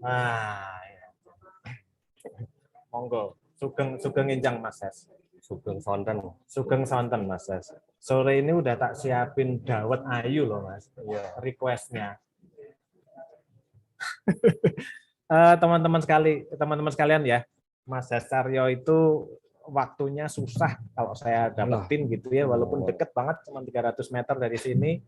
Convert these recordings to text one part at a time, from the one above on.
Nah, ya. Monggo. Sugeng Sugeng Injang Mas Ses. Sugeng Sonten. Sugeng Sonten Mas Ses. Sore ini udah tak siapin dawet ayu loh Mas. Iya. Requestnya. Teman-teman sekalian ya, Mas Cesaryo itu waktunya susah kalau saya dapetin gitu ya, walaupun deket banget, cuma 300 meter dari sini.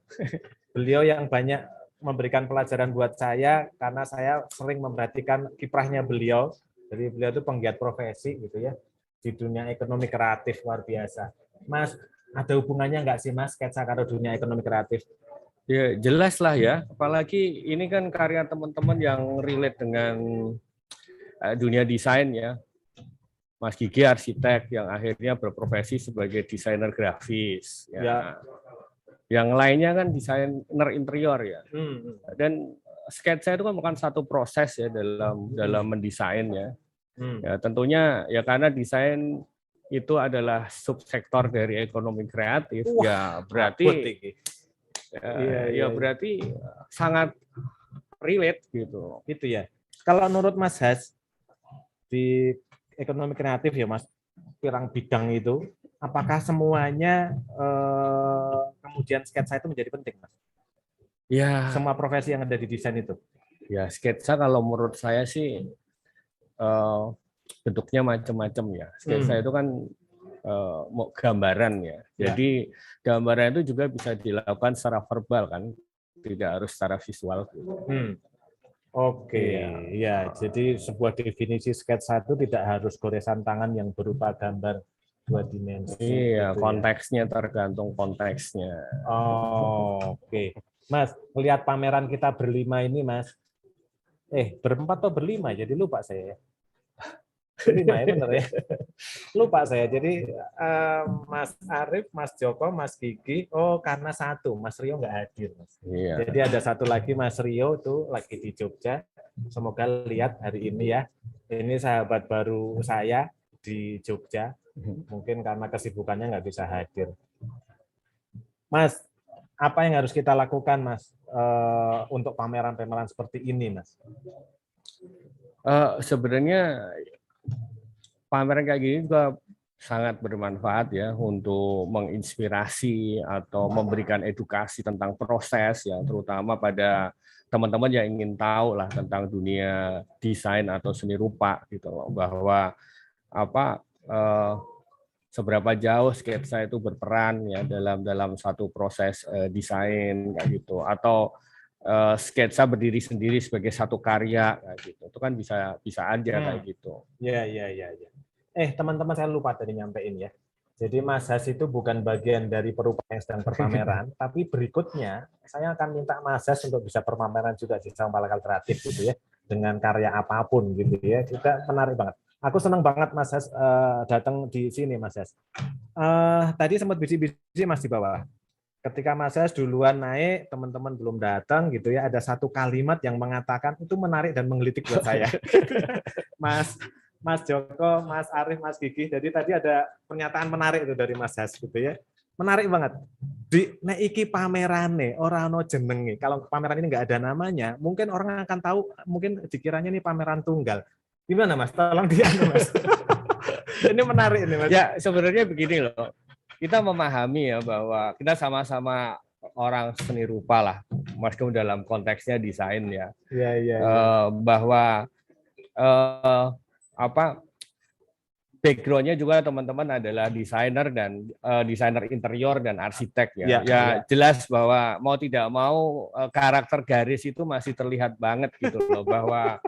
Beliau yang banyak memberikan pelajaran buat saya, karena saya sering memperhatikan kiprahnya beliau. Jadi beliau itu penggiat profesi gitu ya, di dunia ekonomi kreatif luar biasa. Mas, ada hubungannya nggak sih Mas, sketsa karo dunia ekonomi kreatif? Ya jelas lah ya, apalagi ini kan karya teman-teman yang relate dengan dunia desain ya. Mas Gigi arsitek yang akhirnya berprofesi sebagai desainer grafis. Ya. Yang lainnya kan desainer interior ya. Dan sketsa itu kan bukan satu proses ya dalam mendesain ya. Ya tentunya ya karena desain itu adalah subsektor dari ekonomi kreatif. Wah, ya berarti berarti sangat relate gitu. Itu ya. Kalau menurut Mas Has di ekonomi kreatif ya Mas, pirang bidang itu, apakah semuanya kemudian sketsa itu menjadi penting Mas? Ya. Semua profesi yang ada di desain itu. Ya sketsa kalau menurut saya sih bentuknya macam-macam ya. Sketsa itu kan gambaran ya. Jadi gambaran itu juga bisa dilakukan secara verbal kan, tidak harus secara visual. Oke, ya. Jadi sebuah definisi sketsa itu tidak harus goresan tangan yang berupa gambar 2 dimensi. Iya, gitu konteksnya tergantung konteksnya. Oke. Mas, melihat pameran kita berlima ini, Mas. Berempat atau berlima? Jadi lupa saya. Berlima ya, benar ya? Lupa saya. Jadi Mas Arif, Mas Joko, Mas Gigi. Oh, karena satu, Mas Rio nggak hadir. Mas. Iya. Jadi ada satu lagi Mas Rio tuh lagi di Jogja. Semoga lihat hari ini ya. Ini sahabat baru saya di Jogja. Mungkin karena kesibukannya nggak bisa hadir. Mas, apa yang harus kita lakukan, Mas, untuk pameran-pameran seperti ini, Mas? Sebenarnya pameran kayak gini juga sangat bermanfaat ya untuk menginspirasi atau memberikan edukasi tentang proses ya, terutama pada teman-teman yang ingin tahu lah tentang dunia desain atau seni rupa gitu loh, bahwa seberapa jauh sketsa itu berperan ya dalam satu proses desain kayak gitu, atau sketsa berdiri sendiri sebagai satu karya kayak gitu. Itu kan bisa aja kayak gitu. Ya. Teman-teman saya lupa tadi nyampein ya. Jadi Mas Has itu bukan bagian dari perupa yang sedang berpameran, tapi berikutnya saya akan minta Mas Has untuk bisa berpameran juga di Sama Lokal Kreatif gitu ya, dengan karya apapun gitu ya. Kita menarik banget. Aku senang banget Mas Has datang di sini Mas Has. Tadi sempat bisi-bisi Mas di bawah. Ketika Mas Has duluan naik, teman-teman belum datang gitu ya, ada satu kalimat yang mengatakan itu menarik dan menggelitik buat saya. Mas Joko, Mas Arif, Mas Gigi. Jadi tadi ada pernyataan menarik itu dari Mas Has gitu ya. Menarik banget. Di nek iki pamerane ora ono jenenge. Kalau pameran ini nggak ada namanya, mungkin orang akan tahu, mungkin dikiranya ini pameran tunggal. Gimana Mas? Tolong dianu Mas. Ini menarik ini Mas. Ya, sebenarnya begini loh. Kita memahami ya bahwa kita sama-sama orang seni rupa lah, meskipun dalam konteksnya desain ya. Bahwa background-nya juga teman-teman adalah desainer dan desainer interior dan arsitek ya. Jelas bahwa mau tidak mau karakter garis itu masih terlihat banget gitu loh, bahwa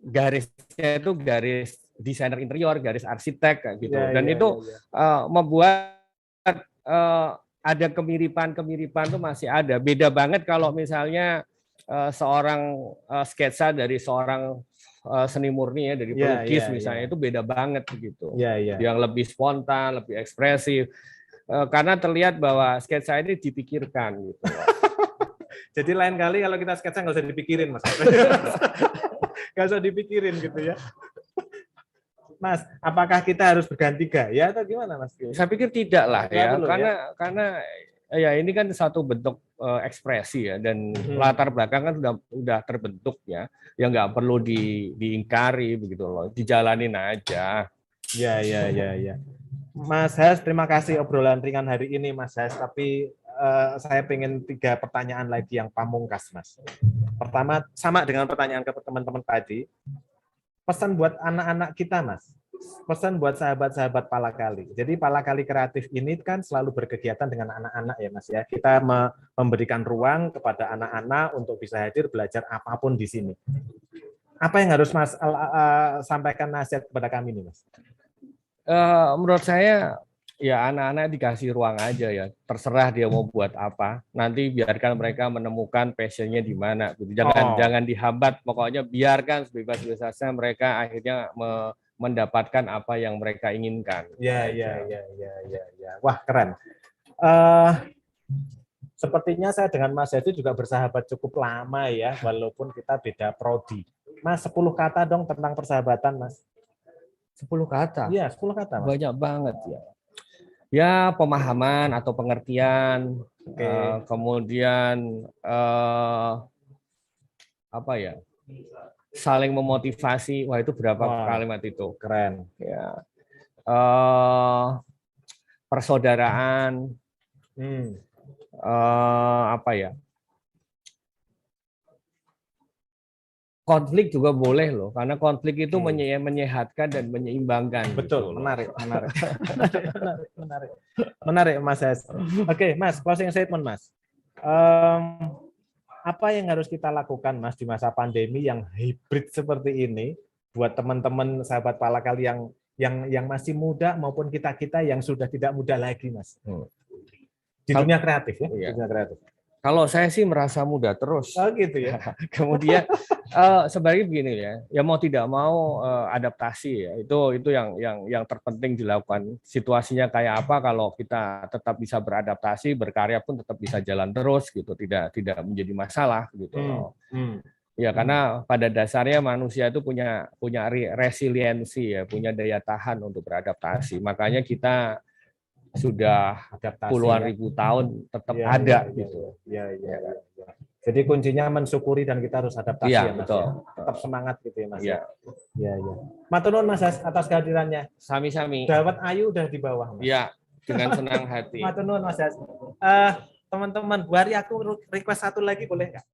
garisnya itu garis desainer interior, garis arsitek gitu. Dan itu membuat ada kemiripan tuh masih ada. Beda banget kalau misalnya seorang sketsa dari seorang seni murni ya, dari pelukis misalnya, itu beda banget gitu. Yang lebih spontan, lebih ekspresif. Karena terlihat bahwa sketsa ini dipikirkan gitu. Jadi lain kali kalau kita sketsa nggak usah dipikirin Mas. Nggak usah dipikirin gitu ya. Mas, apakah kita harus berganti gaya atau gimana Mas? Saya pikir tidak lah ya, karena ya ini kan satu bentuk ekspresi ya, dan latar belakang kan sudah terbentuk ya, yang nggak perlu diingkari begitu loh, dijalanin aja. Ya, ya. Mas Has, terima kasih obrolan ringan hari ini, Mas Has. Tapi saya pengen 3 pertanyaan lagi yang pamungkas, Mas. Pertama, sama dengan pertanyaan ke teman-teman tadi. Pesan buat anak-anak kita, Mas. Pesan buat sahabat-sahabat Palakali. Jadi Palakali Kreatif ini kan selalu berkegiatan dengan anak-anak ya, Mas ya. Kita memberikan ruang kepada anak-anak untuk bisa hadir belajar apapun di sini. Apa yang harus Mas sampaikan nasihat kepada kami nih, Mas? Menurut saya ya anak-anak dikasih ruang aja ya, terserah dia mau buat apa, nanti biarkan mereka menemukan passionnya di mana gitu. Jangan dihambat, pokoknya biarkan sebebas-bebasnya mereka akhirnya mendapatkan apa yang mereka inginkan. Ya. Wah, keren. Sepertinya saya dengan Mas Hadi juga bersahabat cukup lama ya, walaupun kita beda prodi. Mas, 10 kata dong tentang persahabatan, Mas. 10 kata? Iya, 10 kata, Mas. Banyak banget ya. Ya, pemahaman atau pengertian, kemudian apa ya? Saling memotivasi. Wah, itu berapa kalimat itu? Keren. Ya. Persaudaraan. Apa ya? Konflik juga boleh loh, karena konflik itu menyehatkan dan menyeimbangkan. Betul, gitu. Menarik, Mas Has. Oke, Mas, closing statement, Mas. Apa yang harus kita lakukan, Mas, di masa pandemi yang hibrid seperti ini, buat teman-teman sahabat Palakali yang masih muda maupun kita yang sudah tidak muda lagi, Mas. Di dunia kreatif ya, iya. Dunia kreatif. Kalau saya sih merasa muda terus. Oh gitu ya. Kemudian sebenarnya begini ya mau tidak mau adaptasi ya, itu yang terpenting dilakukan. Situasinya kayak apa, kalau kita tetap bisa beradaptasi, berkarya pun tetap bisa jalan terus gitu, tidak menjadi masalah gitu. Ya karena pada dasarnya manusia itu punya resiliensi ya, punya daya tahan untuk beradaptasi. Makanya kita sudah adaptasi, puluhan ribu tahun tetap ada gitu. Ya. Jadi kuncinya mensyukuri dan kita harus adaptasi ya, Mas. Betul. Ya. Tetap semangat gitu ya, Mas. Iya. Ya. Matur nuwun Mas atas kehadirannya. Sami-sami. Dawet Ayu udah di bawah, Mas. Iya, dengan senang hati. Matur nuwun Mas. Teman-teman, Bu Ari, aku request satu lagi boleh nggak?